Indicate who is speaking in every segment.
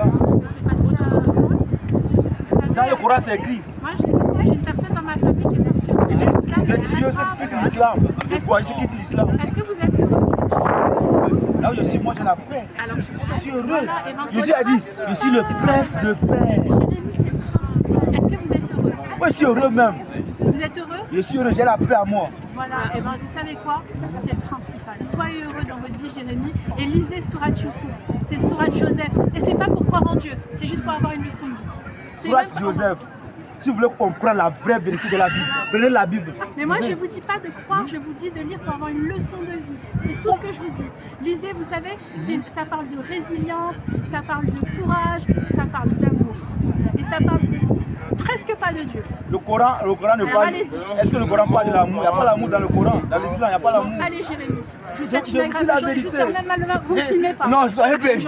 Speaker 1: Mais c'est parce qu'il y a... Vous savez,
Speaker 2: Dans le Coran, c'est écrit.
Speaker 1: Moi, j'ai une personne dans ma famille qui est sortie de l'islam.
Speaker 2: Les dieux quitte l'islam. Les voyageurs quittent l'islam.
Speaker 1: Est-ce que vous êtes heureux?
Speaker 2: Là où je suis, moi j'ai la paix.
Speaker 1: Alors,
Speaker 2: Je suis heureux.
Speaker 1: voilà, et ben,
Speaker 2: Jésus a dit, je suis le prince de paix.
Speaker 1: Jérémie, c'est le principal. Est-ce que vous êtes heureux?
Speaker 2: Moi je suis heureux même.
Speaker 1: Vous êtes heureux?
Speaker 2: Je suis heureux, j'ai la paix à moi.
Speaker 1: Voilà, et bien vous savez quoi? C'est le principal. Soyez heureux dans votre vie, Jérémie, et lisez Surat Youssouf, c'est Surat Joseph. Et c'est pas pour croire en Dieu, c'est juste pour avoir une leçon de vie.
Speaker 2: Surat Joseph, si vous voulez comprendre la vraie vérité de la Bible, prenez la Bible.
Speaker 1: Mais moi je ne vous dis pas de croire, je vous dis de lire pour avoir une leçon de vie. C'est tout ce que je vous dis. Lisez, vous savez, ça parle de résilience, ça parle de courage, ça parle d'amour. Et ça parle presque pas de Dieu.
Speaker 2: Le Coran ne parle. Est-ce que le Coran parle de l'amour? Il n'y a pas l'amour dans le Coran. Dans l'islam, il n'y a pas l'amour.
Speaker 1: Allez, Jérémie, je vous souhaite une agréable. Je vous sers même mal, vous ne filmez pas.
Speaker 2: Non, soyez béni.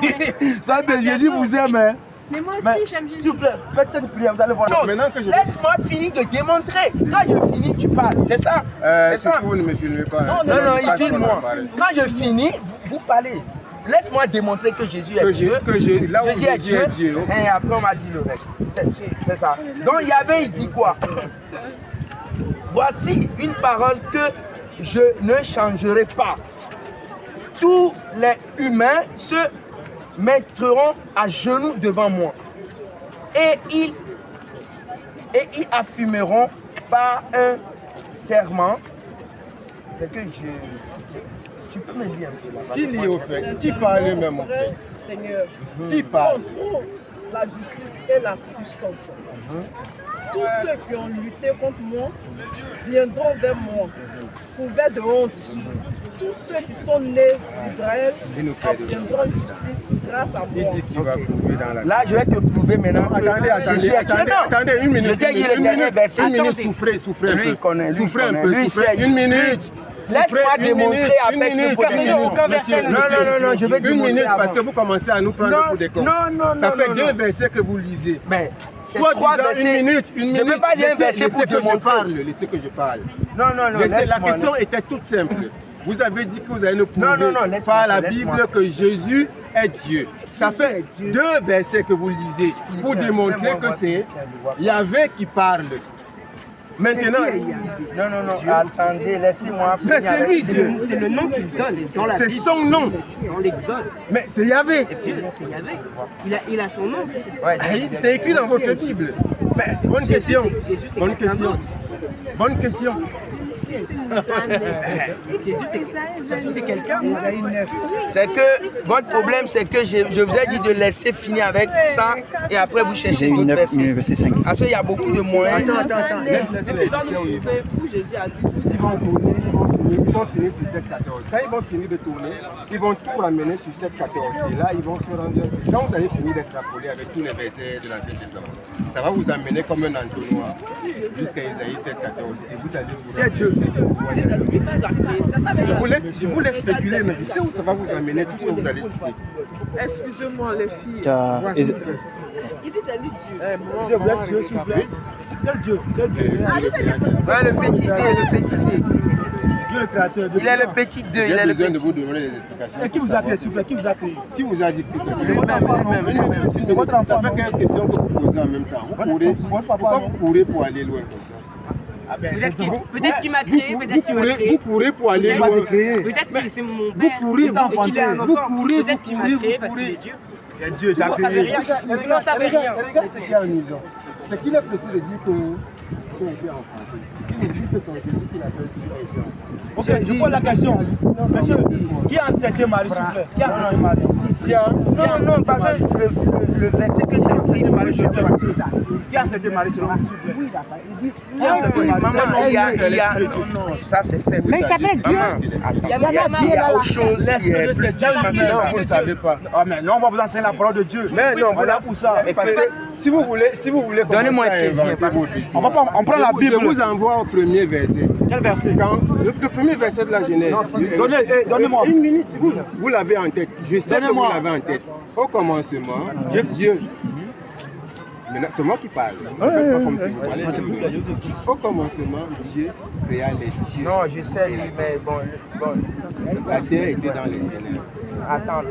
Speaker 2: Soyez béni, Jésus vous aime. Hein.
Speaker 1: Mais moi aussi, j'aime Jésus.
Speaker 2: S'il vous plaît, faites cette prière, vous allez voir.
Speaker 3: Non, maintenant que je... Laisse-moi finir de démontrer. Quand je finis, tu parles. C'est ça.
Speaker 4: C'est ça. Vous ne me filmez pas.
Speaker 3: Non, il filme moi. Quand je finis, vous parlez. Laisse-moi démontrer que Jésus est Dieu. Jésus est Dieu. Et après, on m'a dit le reste. C'est ça. Donc, Yahvé, il dit quoi? Voici une parole que je ne changerai pas. Tous les humains se mettront à genoux devant moi. Et ils affirmeront par un serment. C'est que tu peux me dire un peu là-bas.
Speaker 4: Qui lit au fait? Qui parle même au fait?
Speaker 5: Seigneur,
Speaker 4: Qui parle?
Speaker 5: contrôle la justice et la puissance. Tous ceux qui ont lutté contre moi viendront vers moi, couverts de honte. Tous ceux qui sont nés d'Israël obtiendront justice grâce à moi.
Speaker 4: Il dit qu'il va prouver dans la...
Speaker 3: Là, je vais te prouver maintenant.
Speaker 4: Attendez, une minute.
Speaker 3: Je t'ai dit le dernier verset.
Speaker 4: Une minute, souffrez un peu.
Speaker 3: Lui, il connaît.
Speaker 4: Souffrez un peu.
Speaker 3: Une minute. Laisse-moi démontrer avec le
Speaker 4: Monsieur,
Speaker 3: non, je vais
Speaker 4: une
Speaker 3: démontrer
Speaker 4: minute
Speaker 3: avant.
Speaker 4: parce que vous commencez à nous prendre pour des cons.
Speaker 3: Non,
Speaker 4: ça fait deux versets que vous lisez.
Speaker 3: Mais
Speaker 4: soit une minute.
Speaker 3: Je ne peux pas lire un verset pour
Speaker 4: que je
Speaker 3: démontrer.
Speaker 4: parle. Laissez que je parle.
Speaker 3: Non,
Speaker 4: la question était toute simple. Vous avez dit que vous allez nous prouver par la Bible que Jésus est Dieu. Ça fait deux versets que vous lisez pour démontrer que c'est Yahvé qui parle. Maintenant,
Speaker 3: non, attendez, laissez-moi finir.
Speaker 4: Mais c'est lui Dieu.
Speaker 6: C'est le nom qu'il donne dans la Bible.
Speaker 4: C'est son nom.
Speaker 6: Dans l'Exode.
Speaker 4: Mais c'est Yahvé.
Speaker 6: C'est Yahvé. Il a son nom.
Speaker 3: Ouais,
Speaker 4: c'est écrit dans votre Bible. Mais, bonne question. Bonne question. Bonne question.
Speaker 6: Jésus c'est quelqu'un.
Speaker 3: C'est que votre problème, c'est que je vous ai dit de laisser finir avec ça et après vous cherchez d'autres versets. Parce qu'il y a beaucoup de moyens.
Speaker 4: Attends.
Speaker 5: Où Jésus a dit.
Speaker 4: Ils vont tourner, ils vont finir sur 7-14. Quand ils vont finir de tourner, ils vont tout ramener sur 7-14. Et là, ils vont se rendre. Quand vous allez finir d'extrapoler avec tous les versets de l'Ancien Testament, ça va vous amener comme un entonnoir jusqu'à Isaïe 7-14. Et vous allez vous rendre. Je vous laisse spéculer, mais je sais où ça va vous amener, tout ce que vous allez citer.
Speaker 5: Excusez-moi les filles. Il dit c'est lui Dieu.
Speaker 2: Je veux Dieu, s'il vous plaît. Quel Dieu?
Speaker 3: Ouais, le petit D.
Speaker 2: Dieu le créateur.
Speaker 3: Il est le petit 2, il est le
Speaker 4: besoin de
Speaker 3: petit.
Speaker 4: vous demander des explications.
Speaker 2: Et qui vous a créé, s'il vous plaît? Qui vous a créé?
Speaker 4: Qui vous a dit?
Speaker 3: Lui-même.
Speaker 2: C'est votre enfant.
Speaker 4: Ça fait 15 questions que vous posez en même temps. Pourquoi vous courez pour aller loin comme ça?
Speaker 6: Peut-être qu'il m'a créé, peut-être qu'il m'a créé.
Speaker 4: Vous courez pour aller loin.
Speaker 6: Peut-être que c'est mon père.
Speaker 4: Vous courez,
Speaker 6: qu'il est un enfant. Peut-être qu'il m'a créé parce qu'il est Dieu.
Speaker 4: Et Dieu t'a créé.
Speaker 6: Vous n'en savez rien.
Speaker 4: Regarde ce qu'il y a en Israël. C'est qu'il est précis de dire que son était enfanté. Il nous dit que son Jésus qu'il appelle Dieu est Dieu.
Speaker 2: Ok, je pose la question. Monsieur, qui a enceinte Marie, s'il vous plaît? Qui a enceinte Marie?
Speaker 3: Non, parce que le verset que j'ai enseigné par le Seigneur.
Speaker 2: Qui a enceinte Marie, s'il vous plaît? Qui a enceinte Marie?
Speaker 3: Maman, il y a. Non, ça c'est fait.
Speaker 7: Mais il s'appelle Dieu.
Speaker 3: Il y a autre chose qui est plus puissant que ça.
Speaker 4: Vous ne savez pas.
Speaker 2: Ah, mais non, on va vous enseigner la parole de Dieu.
Speaker 4: Mais non,
Speaker 2: voilà pour ça.
Speaker 4: Parce que si vous voulez
Speaker 3: Donnez-moi
Speaker 4: commencer à inventer votre histoire,
Speaker 2: On prend la Bible.
Speaker 4: Je vous envoie au premier verset.
Speaker 2: Quel verset?
Speaker 4: Le premier verset de la Genèse.
Speaker 2: Donnez-moi.
Speaker 4: Une minute. Vous l'avez en tête. Je sais que vous l'avez en tête. Au commencement, Dieu. Maintenant, c'est moi qui parle. Ne faites pas comme si vous parlez. Au commencement, Dieu créa les cieux.
Speaker 3: Non, je sais, mais bon.
Speaker 4: La terre était dans les ténèbres.
Speaker 3: Attends.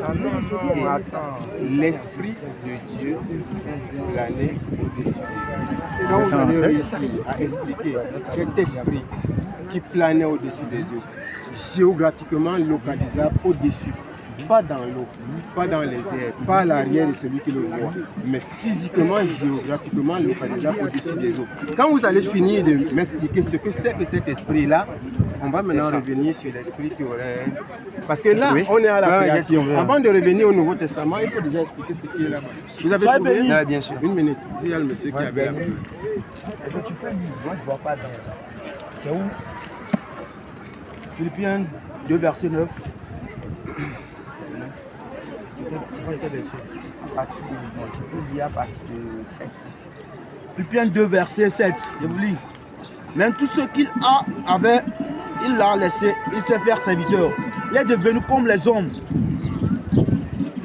Speaker 4: L'Esprit de Dieu planait au-dessus. Quand vous allez réussir à expliquer cet esprit qui planait au-dessus des eaux, géographiquement localisable au-dessus, pas dans l'eau, pas dans les airs, pas à l'arrière de celui qui le voit, mais physiquement, géographiquement localisable au-dessus des eaux. Quand vous allez finir de m'expliquer ce que c'est que cet esprit-là, on va maintenant revenir sur l'esprit qui aurait... Parce que là, on est à la création. Avant de revenir au Nouveau Testament, il faut déjà expliquer ce qui est là-bas. Vous avez trouvé? Bien sûr. Une minute. Il y a le monsieur qui avait la Bible.
Speaker 2: Tu peux lire, moi je ne vois pas dans... C'est où? Philippiens 2, verset 9. C'est quoi les versets?
Speaker 3: À partir de... Je peux lire à partir de 7.
Speaker 2: Philippiens 2, verset 7. Je vous lis. Même tout ce qu'il avait, il l'a laissé, il s'est fait serviteur. Il est devenu comme les hommes.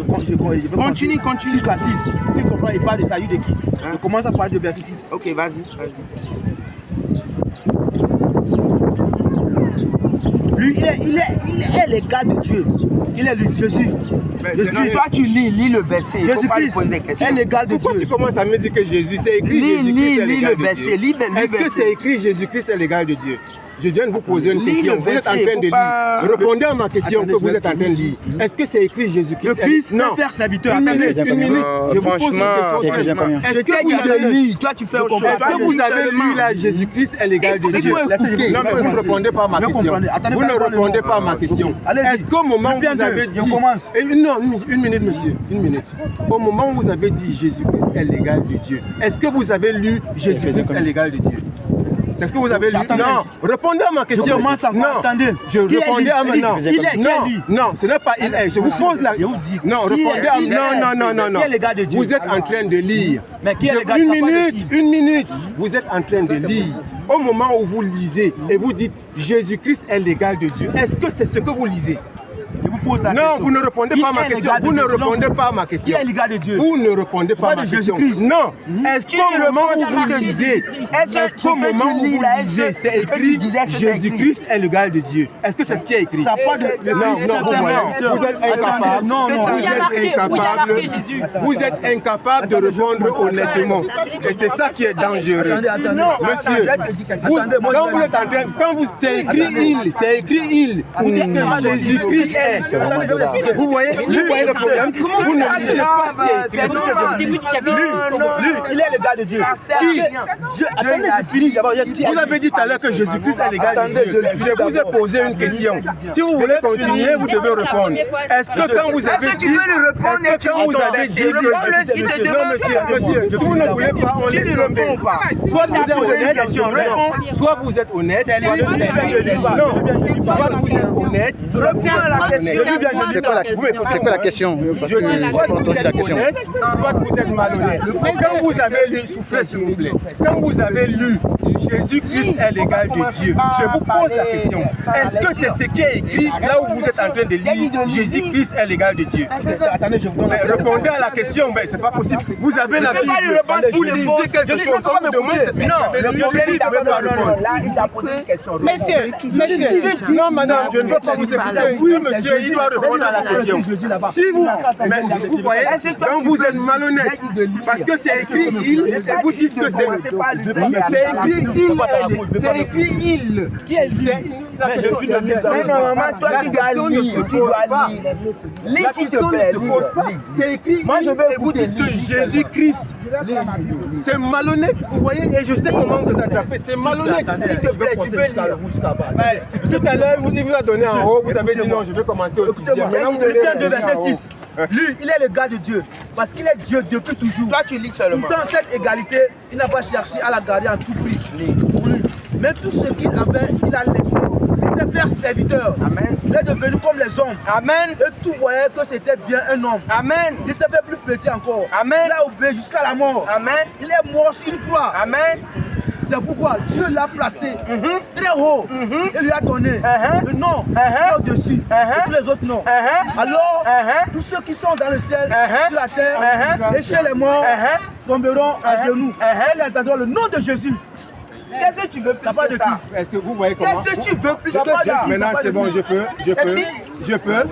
Speaker 3: Continue.
Speaker 2: 6 à 6. Pour qu'il comprenne, il parle de Salut de qui? Je commence à parler de verset 6.
Speaker 3: Ok, vas-y.
Speaker 2: Lui, il est l'égal de Dieu. Il est le Jésus.
Speaker 3: Toi, tu lis le verset.
Speaker 2: Jésus-Christ est l'égal de
Speaker 4: Pourquoi
Speaker 2: Dieu.
Speaker 4: tu commences à me dire que Jésus, c'est écrit Jésus-Christ est l'égal de Dieu? Est-ce que c'est écrit Jésus-Christ est l'égal de Dieu? Je viens de vous poser une question. Vous êtes en train de lire. Répondez à ma question que vous êtes en train de lire. Est-ce que c'est écrit Jésus-Christ?
Speaker 2: Le Christ sait faire serviteur.
Speaker 4: Une minute. Je vous pose une question. Est-ce que vous avez lu?
Speaker 3: Toi, tu fais autre chose.
Speaker 4: Est-ce que vous avez lu là Jésus-Christ est l'égal de Dieu? Non, mais vous ne répondez pas à ma question. Vous ne répondez pas à ma question. Est-ce qu'au moment où vous avez dit... Non, une minute, monsieur. Une minute. Au moment où vous avez dit Jésus-Christ est l'égal de Dieu, est-ce que vous avez lu Jésus-Christ est l'égal de Dieu? C'est ce que vous avez lu? Non, répondez à ma question.
Speaker 2: Je commence encore. Attendez.
Speaker 4: Je répondais à maintenant. Non, ce n'est pas il est. Je vous pose la... Non, répondez à... Non.
Speaker 2: Qui est l'égal de Dieu?
Speaker 4: Vous êtes en train de lire.
Speaker 2: Mais qui est l'égal de Dieu?
Speaker 4: Une minute. Vous êtes en train de lire. Au moment où vous lisez et vous dites Jésus-Christ est l'égal de Dieu, est-ce que c'est ce que vous lisez?
Speaker 2: Je vous pose la question.
Speaker 4: Non, vous ne répondez pas à ma question. Vous ne répondez pas à ma question.
Speaker 2: Qui est l'égal de Dieu?
Speaker 4: Vous ne répondez pas à ma question. Non. Est-ce qu'au moment où vous lisez, c'est écrit Jésus-Christ est l'égal de Dieu? Est-ce que c'est ce qui est écrit?
Speaker 2: Ça parle de...
Speaker 4: Non, vous êtes incapable. Vous êtes incapable de répondre honnêtement. Et c'est ça qui est dangereux. Monsieur, quand vous êtes en train, quand vous c'est écrit il, c'est écrit il. Jésus-Christ est. Vous voyez le problème? Vous ne lisez pas ce qui est écrit.
Speaker 2: Lui, il est l'égal de Dieu. Attendez, je finis.
Speaker 4: Vous avez dit tout à l'heure que Jésus-Christ est l'égal de Dieu. Je vous ai posé une question. Si vous voulez continuer, vous devez répondre. Est-ce que quand vous avez dit... Est-ce que quand vous avez dit que... Non, monsieur, si vous ne voulez pas, on ne répond pas. Soit vous êtes honnête, soit vous êtes honnête, soit vous êtes honnête.
Speaker 3: Réponds à la question.
Speaker 7: C'est quoi la question?
Speaker 4: Je dis soit vous êtes honnête, soit vous êtes malhonnête. Quand vous avez lu, soufflez s'il vous plaît, quand vous avez lu Jésus-Christ est l'égal de Dieu, je vous pose la question, est-ce que c'est ce qui est écrit là où vous êtes en train de lire Jésus-Christ est l'égal de Dieu?
Speaker 2: Attendez, je vous donne la question.
Speaker 4: Répondez à la question, mais c'est pas possible. Vous avez la Bible, vous lisez quelque chose, on vous demande ce que vous avez lu, vous ne pouvez pas répondre.
Speaker 3: Là, il a posé une question.
Speaker 5: Monsieur.
Speaker 4: Non, madame, je ne veux pas vous écouter. Oui, monsieur, il doit répondre à la question. Si vous voyez, quand vous êtes malhonnête, parce que c'est écrit il, et vous dites que c'est écrit il, c'est écrit il.
Speaker 3: Mais normalement, toi, tu dois lire. Lis, s'il te plaît.
Speaker 4: C'est écrit il, et vous dites que Jésus-Christ, c'est malhonnête, vous voyez, et je sais comment vous attraper, c'est malhonnête. S'il te plaît, tu peux lire. Tout à l'heure, il vous a donné en haut, vous avez dit non, je vais commencer au 6e.
Speaker 2: Maintenant, vous devez de verset 6. Lui, il est le gars de Dieu, parce qu'il est Dieu depuis toujours.
Speaker 3: Toi, tu lis seulement.
Speaker 2: Dans cette égalité, il n'a pas cherché à la garder en tout prix. Pour lui. Mais tout ce qu'il avait, il a laissé. Il s'est fait serviteur.
Speaker 3: Amen.
Speaker 2: Il est devenu comme les hommes.
Speaker 3: Amen.
Speaker 2: Et tout voyait que c'était bien un homme.
Speaker 3: Amen.
Speaker 2: Il s'est fait plus petit encore.
Speaker 3: Amen.
Speaker 2: Il a obéi jusqu'à la mort.
Speaker 3: Amen.
Speaker 2: Il est mort sur une croix.
Speaker 3: Amen.
Speaker 2: C'est pourquoi Dieu l'a placé très haut et lui a donné le nom au-dessus de tous les autres noms. Alors, tous ceux qui sont dans le ciel, sur la terre et chez les morts tomberont à genoux. Et ils entendront le nom de Jésus.
Speaker 3: Qu'est-ce que tu veux plus que ça?
Speaker 4: Est-ce que vous voyez comment?
Speaker 3: Qu'est-ce que tu veux plus que ça?
Speaker 4: Maintenant, c'est bon, je peux. Je peux,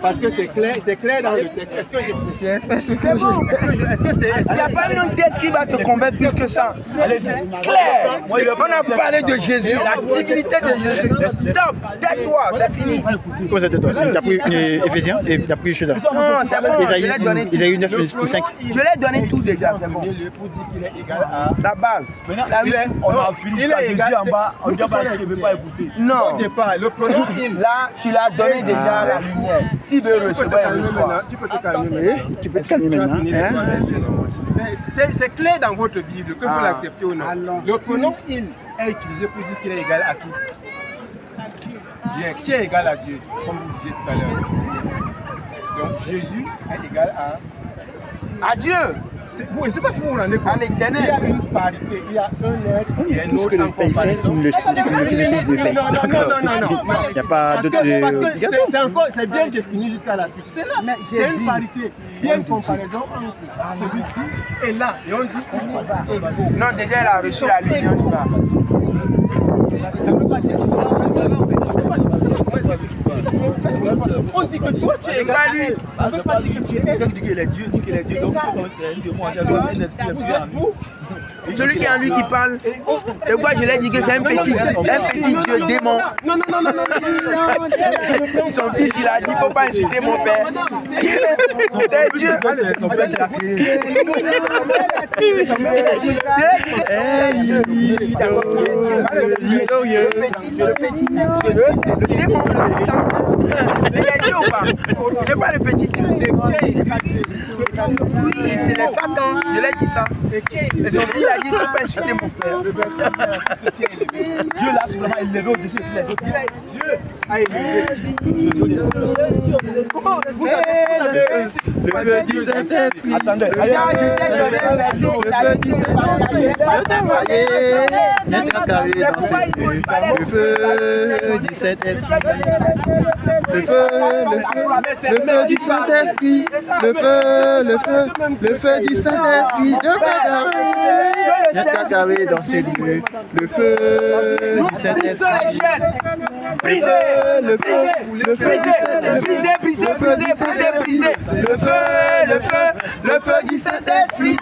Speaker 4: parce que c'est clair dans le texte. Est-ce que je peux? C'est bon. Est-ce que c'est...
Speaker 3: Il n'y a pas un texte qui va te convaincre plus que ça. Clair. On a parlé de Jésus, la divinité de Jésus. Stop, tais-toi, c'est fini.
Speaker 7: Comment ça tais-toi? Tu as pris Éphésiens et tu as pris Judas.
Speaker 3: Non, c'est bon, je l'ai donné tout.
Speaker 7: Isaïe 9 ou 5.
Speaker 3: Je l'ai donné tout déjà, c'est bon.
Speaker 4: Pour dire qu'il est égal à...
Speaker 3: La base.
Speaker 2: On a fini jusqu'à Jésus en bas, on dit parce qu'il ne veut pas écouter.
Speaker 3: Non.
Speaker 4: Au départ, le pronom il.
Speaker 3: Là, tu l'as donné déjà la lumière. S'il veut recevoir, il reçoit.
Speaker 4: Tu peux te calmer.
Speaker 7: Tu peux te calmer maintenant.
Speaker 4: C'est clair dans votre Bible, que vous l'acceptez ou non. Le pronom il est utilisé pour dire qu'il est égal à qui? Bien, qui est égal à Dieu, comme vous disiez tout à l'heure. Donc Jésus est égal à
Speaker 3: Dieu.
Speaker 4: Je ne sais pas si vous vous rendez compte.
Speaker 3: À l'éternel.
Speaker 4: Il y a une parité, il y a un être et un autre en comparaison.
Speaker 7: Non. Il n'y a pas d'autre.
Speaker 4: Parce que c'est bien défini jusqu'à la suite. C'est là, c'est une parité. Il y a une comparaison entre celui-ci et là. Et on dit
Speaker 3: Non, déjà il a reçu la lumière.
Speaker 4: ça ne veut pas dire qu'il on dit que toi tu es égal à lui. Ça ne veut pas dire que tu es égal.
Speaker 2: Quelqu'un dit qu'il est Dieu, donc c'est un démon. Un esprit de Dieu en lui.
Speaker 3: Celui qui est en lui qui parle, et quoi je l'ai dit que c'est un petit Dieu démon.
Speaker 4: Non.
Speaker 3: Son fils il a dit, il ne faut pas insulter mon père. C'est Dieu.
Speaker 2: Son père qui l'a créé.
Speaker 3: Le démon, le Satan. Il est Dieu ou pas? Il n'est pas le petit Dieu. Oui, c'est le Satan. Je l'ai dit ça. Et son fils a dit, il ne faut pas insulter mon frère.
Speaker 2: Dieu l'a simplement élevé au-dessus de tous les autres.
Speaker 4: Dieu a élevé.
Speaker 7: Le feu du Saint-Esprit.
Speaker 2: Attendez.
Speaker 7: Le feu du Saint-Esprit. Le feu du Saint-Esprit. Le feu du Saint-Esprit. Le carré dans ce lieu. Le feu du Saint-Esprit.
Speaker 3: Brisez. Le feu du Saint-Esprit.
Speaker 7: Le feu du Saint-Esprit. Le feu du Saint-Esprit.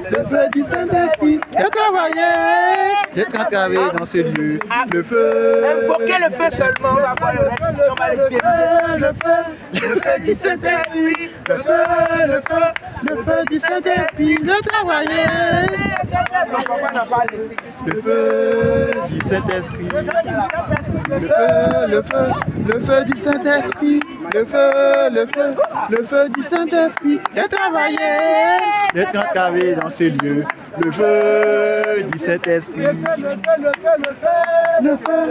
Speaker 7: Le feu du Saint-Esprit. Je travaillais dans ce lieu. Le feu.
Speaker 3: Invoquez le feu seulement. On va voir le reste. On va le
Speaker 7: feu du Saint-Esprit. Le feu du Saint-Esprit. Je travaillais. Le feu du Saint-Esprit. Le feu du Saint-Esprit. Le feu du Saint-Esprit. J'ai travaillé. J'ai travaillé dans ce lieu. Le feu du Saint-Esprit. Le feu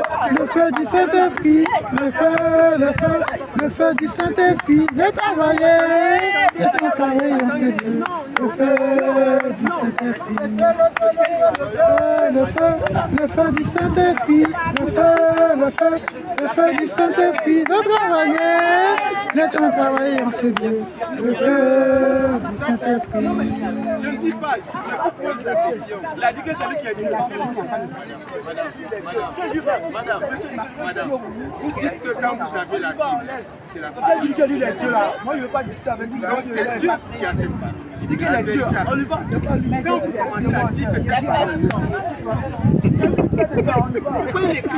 Speaker 7: du Saint-Esprit. Le feu du Saint-Esprit. J'ai travaillé. J'ai travaillé dans ce lieu. Le feu du Saint-Esprit. Le feu du Saint-Esprit. Le feu du Saint-Esprit. J'ai travaillé. J'ai travaillé dans ce lieu. Le feu du Saint-Esprit.
Speaker 4: Je ne dis pas, je pose la question.
Speaker 2: Il a dit que c'est lui qui est Dieu.
Speaker 4: Madame, vous dites que quand vous avez la Bible, c'est la
Speaker 2: Quand il dit que lui il est Dieu là, moi je ne veux pas discuter avec lui.
Speaker 4: Donc c'est Dieu qui a cette parole.
Speaker 2: Il dit qu'il est Dieu, on lui parle, c'est pas lui.
Speaker 4: Quand vous commencez à dire que cette parole, pourquoi il écrit